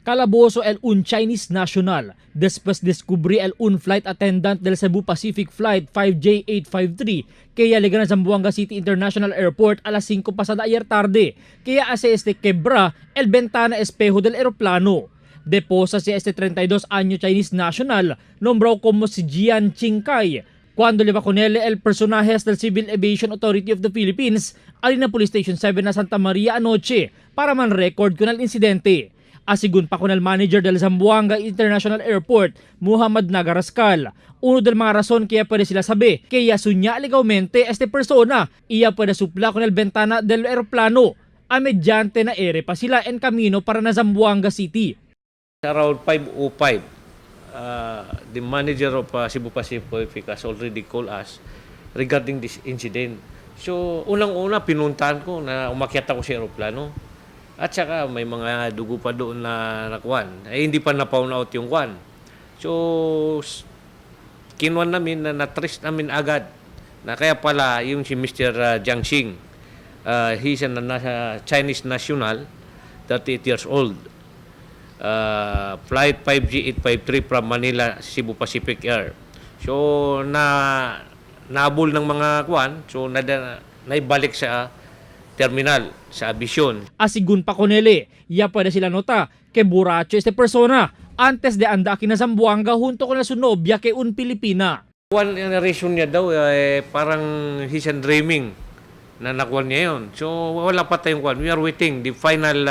Calabozo el un Chinese national después descubrí el un flight attendant del Cebu Pacific Flight 5J853 que ya llegan a Zamboanga City International Airport a las 5 pasada ayer tarde, que ya hace quebra el ventana espejo del aeroplano. Deposa si 32 año Chinese national, nombrado como si Jian Qingkai, cuando le va con él el personaje del Civil Aviation Authority of the Philippines alin na Police Station 7 na Santa Maria anoche para man-record con el insidente. Asigun pa con el manager del Zamboanga International Airport, Muhammad Nagarascal. Uno del mga rason kaya pwede sila sabi, kaya sunya legalmente persona, iya pwede supla con el ventana del aeroplano. A medyante na ere pa sila en camino para na Zamboanga City. Around 5:05, the manager of Cebu Pacific has already called us regarding this incident. So, unang-una pinuntahan ko na umakyat ako sa aeroplano. At saka may mga dugo pa doon na nakuan. Hindi pa na-found out yung kwan. So, kinuan namin na-trace namin agad na kaya pala yung si Mr. Jiang Xing. He's a Chinese national, 38 years old. Flight 5G853 from Manila, Cebu Pacific Air. So, nabol ng mga kwan. So, naibalik sa terminal sa Aviation. Asigun pa konele, ya pwede sila nota que borracho persona antes de anda aquí na Zamboanga junto con su novia que un Pilipina. One reason niya daw parang he's dreaming na nakuha niya yun. So wala pa tayong kwan. We are waiting the final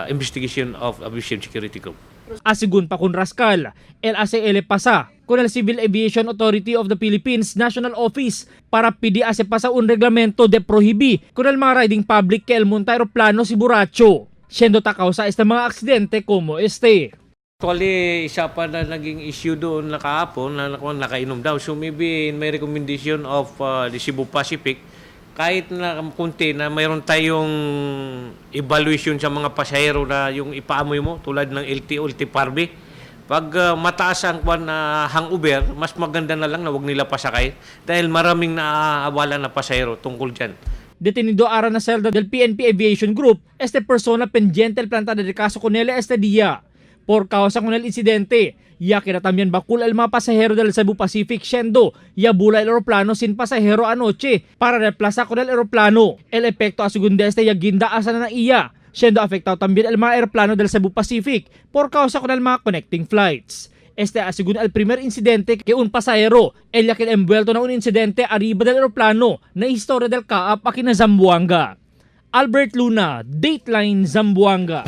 investigation of Aviation Security Group. Asigun pa kun Rascal, el ACL pasa con el Civil Aviation Authority of the Philippines National Office para pidi ase pasa un reglamento de prohibi con el mga riding public que el monta aeroplano si borracho. Siendo takaw sa mga aksidente como Actually, isa pa na naging issue doon na kahapon na nakainom daw. So maybe in my recommendation of the Cebu Pacific, kahit na kunti na mayroon tayong evaluation sa mga pasahero na yung ipaamoy mo tulad ng LTO, LTPARB. Pag mataas ang hangover, mas maganda na lang na wag nila pasakay dahil maraming naaabala na pasahero tungkol dyan. Detenido ara na celda del PNP Aviation Group, persona pendiente el planta de caso con él día. Por causa con el incidente, ya que también bakul el mga pasahero del Cebu Pacific siendo ya bula el aeroplano sin pasahero anoche para reemplazar con el aeroplano. El efecto a segunda ya ginda asa na iya, siendo afectado también el mga aeroplano del Cebu Pacific por causa con el mga connecting flights. Según el primer incidente que un pasahero, el ya que envuelto na un incidente arriba del aeroplano na historia del kaap aquí na Zamboanga. Albert Luna, Dateline Zamboanga.